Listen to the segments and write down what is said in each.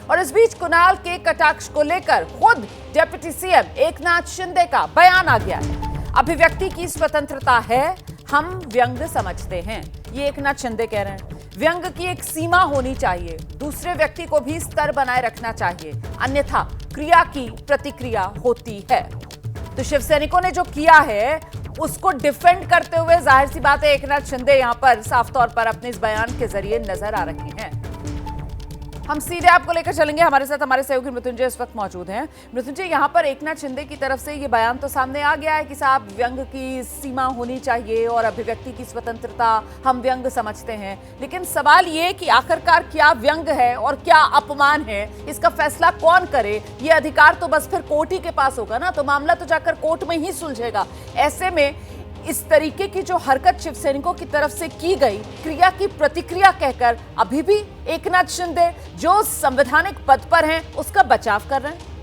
और इस बीच कुणाल के कटाक्ष को लेकर खुद डिप्टी सीएम एकनाथ शिंदे का बयान आ गया है। अभिव्यक्ति की स्वतंत्रता है, हम व्यंग समझते हैं, ये एकनाथ शिंदे कह रहे हैं। व्यंग की एक सीमा होनी चाहिए, दूसरे व्यक्ति को भी स्तर बनाए रखना चाहिए, अन्यथा क्रिया की प्रतिक्रिया होती है। तो शिवसैनिकों ने जो किया है उसको डिफेंड करते हुए जाहिर सी बात है एकनाथ शिंदे यहां पर साफ तौर पर अपने इस बयान के जरिए नजर आ रहे हैं। हम सीधे आपको लेकर चलेंगे, हमारे साथ हमारे सहयोगी मृत्युंजय इस वक्त मौजूद हैं। मृत्युंजय, यहाँ पर एकनाथ शिंदे की तरफ से ये बयान तो सामने आ गया है कि साहब व्यंग की सीमा होनी चाहिए और अभिव्यक्ति की स्वतंत्रता हम व्यंग समझते हैं, लेकिन सवाल ये कि आखिरकार क्या व्यंग है और क्या अपमान है, इसका फैसला कौन करे? ये अधिकार तो बस फिर कोर्ट ही के पास होगा ना, तो मामला तो जाकर कोर्ट में ही सुलझेगा। ऐसे में इस तरीके की जो हरकत शिवसैनिकों की तरफ से की गई, क्रिया की प्रतिक्रिया कहकर अभी भी एकनाथ शिंदे जो संवैधानिक पद पर हैं उसका बचाव कर रहे हैं।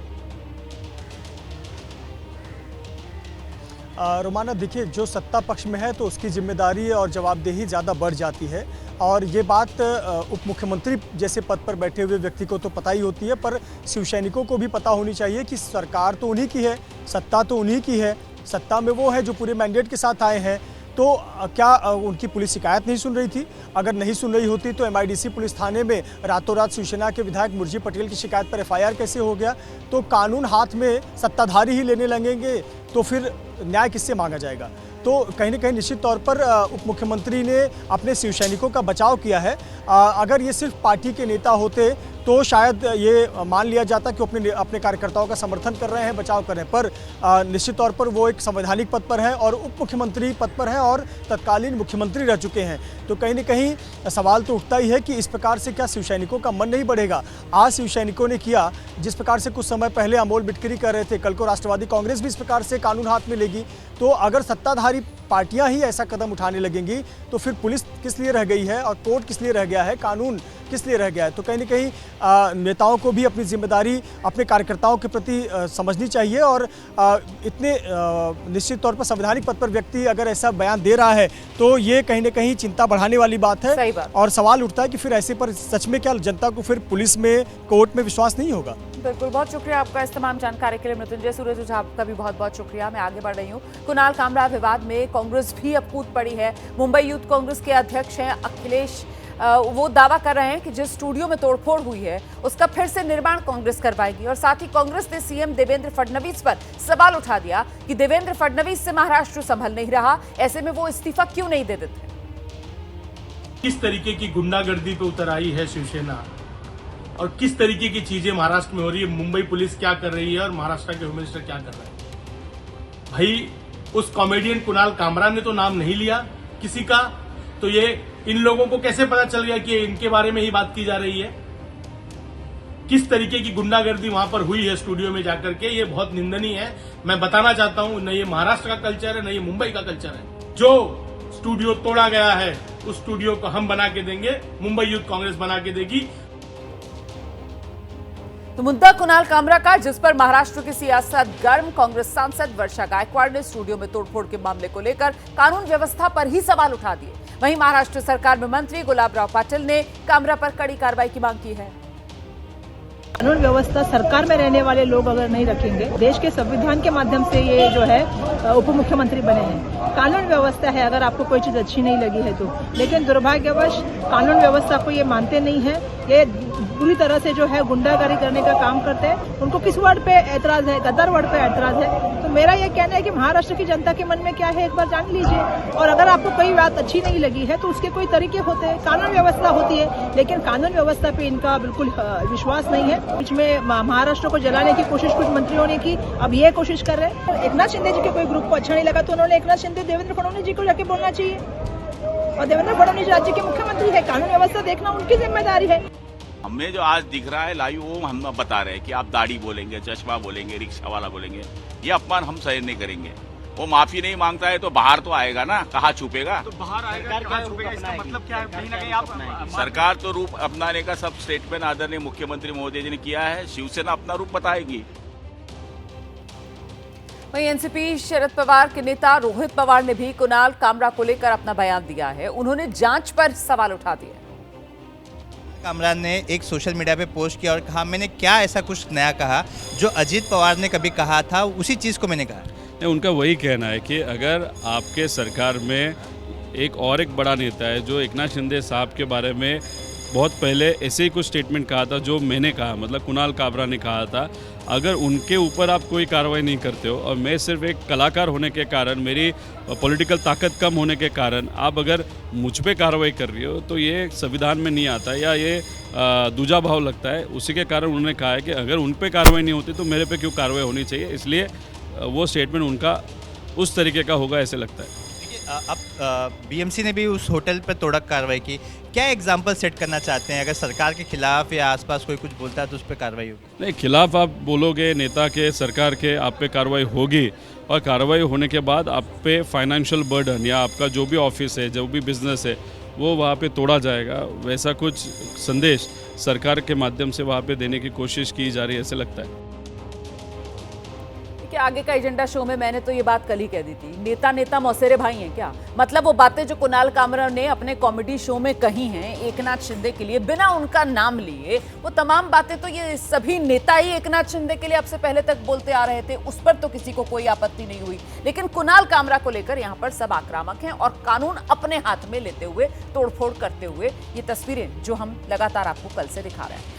रोमाना, देखिए, जो सत्ता पक्ष में है तो उसकी जिम्मेदारी और जवाबदेही ज़्यादा बढ़ जाती है, और ये बात उप मुख्यमंत्री जैसे पद पर बैठे हुए व्यक्ति को तो पता ही होती है, पर शिवसैनिकों को भी पता होनी चाहिए कि सरकार तो उन्हीं की है, सत्ता तो उन्हीं की है, सत्ता में वो है जो पूरे मैंडेट के साथ आए हैं। तो क्या उनकी पुलिस शिकायत नहीं सुन रही थी? अगर नहीं सुन रही होती तो एमआईडीसी पुलिस थाने में रातों रात शिवसेना के विधायक मुरजी पटेल की शिकायत पर एफआईआर कैसे हो गया? तो कानून हाथ में सत्ताधारी ही लेने लगेंगे तो फिर न्याय किससे मांगा जाएगा? तो कहीं ना कहीं निश्चित तौर पर उप मुख्यमंत्री ने अपने शिवसैनिकों का बचाव किया है। अगर ये सिर्फ पार्टी के नेता होते तो शायद ये मान लिया जाता कि अपने कार्यकर्ताओं का समर्थन कर रहे हैं, बचाव कर रहे हैं, पर निश्चित तौर पर वो एक संवैधानिक पद पर है और उप मुख्यमंत्री पद पर है और तत्कालीन मुख्यमंत्री रह चुके हैं। तो कहीं ना कहीं सवाल तो उठता ही है कि इस प्रकार से क्या शिवसैनिकों का मन नहीं बढ़ेगा? आज शिवसैनिकों ने किया जिस प्रकार से कुछ समय पहले अमोल बिटकरी कर रहे थे, कल को राष्ट्रवादी कांग्रेस भी इस प्रकार से कानून हाथ में लेगी। तो अगर सत्ताधारी पार्टियां ही ऐसा कदम उठाने लगेंगी तो फिर पुलिस किस लिए रह गई है और कोर्ट किस लिए रह गया है, कानून किस लिए रह गया है? तो कहीं ना कहीं नेताओं को भी अपनी जिम्मेदारी अपने कार्यकर्ताओं के प्रति समझनी चाहिए, और इतने निश्चित तौर पर संवैधानिक पद पर व्यक्ति अगर ऐसा बयान दे रहा है तो ये कहीं ना कहीं चिंता बढ़ाने वाली बात है। सही बात। और सवाल उठता है कि फिर ऐसे पर सच में क्या जनता को फिर पुलिस में, कोर्ट में विश्वास नहीं होगा? बिल्कुल, बहुत शुक्रिया आपका इस तमाम जानकारी के लिए मृत्युंजय। सूरज ओझा, आपका भी बहुत बहुत शुक्रिया। मैं आगे बढ़ रही हूँ। कुणाल कामरा विवाद में कांग्रेस भी अब कूद पड़ी है। मुंबई यूथ कांग्रेस के अध्यक्ष हैं अखिलेश, वो दावा कर रहे हैं कि जिस स्टूडियो में तोड़फोड़ हुई है उसका फिर से निर्माण कांग्रेस करवाएगी, और साथ ही कांग्रेस ने सीएम देवेंद्र फडणवीस पर सवाल उठा दिया कि देवेंद्र फडणवीस से महाराष्ट्र संभल नहीं रहा, ऐसे में वो इस्तीफा क्यों नहीं दे देते? किस तरीके की गुंडागर्दी पे उतर आई है शिवसेना और किस तरीके की चीजें महाराष्ट्र में हो रही है, मुंबई पुलिस क्या कर रही है और महाराष्ट्र के होम मिनिस्टर क्या कर रहे हैं। भाई, उस कॉमेडियन कुणाल कामरा ने तो नाम नहीं लिया किसी का, तो ये इन लोगों को कैसे पता चल गया कि इनके बारे में ही बात की जा रही है? किस तरीके की गुंडागर्दी वहां पर हुई है स्टूडियो में जाकर के, ये बहुत निंदनीय है। मैं बताना चाहता हूं, न ये महाराष्ट्र का कल्चर है, न ये मुंबई का कल्चर है। जो स्टूडियो तोड़ा गया है उस स्टूडियो को हम बना के देंगे, मुंबई यूथ कांग्रेस बना के देगी। तो मुद्दा कुणाल कामरा का, जिस पर महाराष्ट्र की सियासत गर्म। कांग्रेस सांसद वर्षा गायकवाड़ ने स्टूडियो में तोड़फोड़ के मामले को लेकर कानून व्यवस्था पर ही सवाल उठा दिए। वहीं महाराष्ट्र सरकार में मंत्री गुलाबराव पाटिल ने कामरा पर कड़ी कार्रवाई की मांग की है। कानून व्यवस्था सरकार में रहने वाले लोग अगर नहीं रखेंगे, देश के संविधान के माध्यम से ये जो है उप मुख्यमंत्री बने हैं, कानून व्यवस्था है, अगर आपको कोई चीज अच्छी नहीं लगी है तो, लेकिन दुर्भाग्यवश कानून व्यवस्था को ये मानते नहीं है, ये पूरी तरह से जो है गुंडागर्दी करने का काम करते हैं। उनको किस वर्ड पे ऐतराज है? गद्दार वर्ड पे ऐतराज है। तो मेरा ये कहना है कि महाराष्ट्र की जनता के मन में क्या है एक बार जान लीजिए, और अगर आपको कोई बात अच्छी नहीं लगी है तो उसके कोई तरीके होते हैं, कानून व्यवस्था होती है, लेकिन कानून व्यवस्था पे इनका बिल्कुल विश्वास नहीं है। बीच में महाराष्ट्र को जलाने की कोशिश कुछ मंत्रियों ने की, अब ये कोशिश कर रहे हैं। एकनाथ शिंदे जी के कोई ग्रुप को अच्छा नहीं लगा तो उन्होंने एकनाथ शिंदे देवेंद्र फडणवीस जी को जाके बोलना चाहिए, और देवेंद्र फडणवीस राज्य के मुख्यमंत्री है, कानून व्यवस्था देखना उनकी जिम्मेदारी है। हमें जो आज दिख रहा है लाइव, वो हम बता रहे हैं कि आप दाढ़ी बोलेंगे, चश्मा बोलेंगे, रिक्शा वाला बोलेंगे, ये अपमान हम सहन नहीं करेंगे। वो माफी नहीं मांगता है तो बाहर तो आएगा ना, कहाँ छुपेगा? तो बाहर आएगा, कहाँ छुपेगा? इसका मतलब क्या है? कहीं ना कहीं आप सरकार तो रूप अपनाने का सब स्टेटमेंट आदरणीय मुख्यमंत्री महोदय जी ने किया है, शिवसेना अपना रूप बताएगी। वहीं एनसीपी शरद पवार के नेता रोहित पवार ने भी कुणाल कामरा को लेकर अपना बयान दिया है। उन्होंने जांच पर सवाल उठा दिए। कामरान ने एक सोशल मीडिया पे पोस्ट किया और कहा मैंने क्या ऐसा कुछ नया कहा जो अजीत पवार ने कभी कहा था, उसी चीज़ को मैंने कहा। नहीं, उनका वही कहना है कि अगर आपके सरकार में एक बड़ा नेता है जो एकनाथ शिंदे साहब के बारे में बहुत पहले ऐसे ही कुछ स्टेटमेंट कहा था जो मैंने कहा, मतलब कुणाल काबरा ने कहा था, अगर उनके ऊपर आप कोई कार्रवाई नहीं करते हो और मैं सिर्फ एक कलाकार होने के कारण, मेरी पॉलिटिकल ताकत कम होने के कारण आप अगर मुझ पे कार्रवाई कर रही हो तो ये संविधान में नहीं आता या ये दूजा भाव लगता है। उसी के कारण उन्होंने कहा है कि अगर उन पे कार्रवाई नहीं होती तो मेरे पे क्यों कार्रवाई होनी चाहिए, इसलिए वो स्टेटमेंट उनका उस तरीके का होगा ऐसे लगता है। अब बीएमसी ने भी उस होटल पर तोड़क कार्रवाई की, क्या एग्जाम्पल सेट करना चाहते हैं? अगर सरकार के खिलाफ या आसपास कोई कुछ बोलता है तो उस पर कार्रवाई होगी? नहीं, खिलाफ आप बोलोगे नेता के, सरकार के, आप पे कार्रवाई होगी और कार्रवाई होने के बाद आप पे फाइनेंशियल बर्डन या आपका जो भी ऑफिस है, जो भी बिजनेस है, वो वहाँ पे तोड़ा जाएगा। वैसा कुछ संदेश सरकार के माध्यम से वहाँ पे देने की कोशिश की जा रही है ऐसे लगता है। कि आगे का एजेंडा शो में मैंने तो ये बात कल ही कह दी थी, नेता मौसेरे भाई हैं क्या? मतलब वो बातें जो कुणाल कामरा ने अपने कॉमेडी शो में कही हैं एकनाथ शिंदे के लिए बिना उनका नाम लिए, वो तमाम बातें तो ये सभी नेता ही एकनाथ शिंदे के लिए अब से पहले तक बोलते आ रहे थे, उस पर तो किसी को कोई आपत्ति नहीं हुई। लेकिन कुणाल कामरा को लेकर यहाँ पर सब आक्रामक हैं और कानून अपने हाथ में लेते हुए, तोड़फोड़ करते हुए ये तस्वीरें जो हम लगातार आपको कल से दिखा रहे हैं।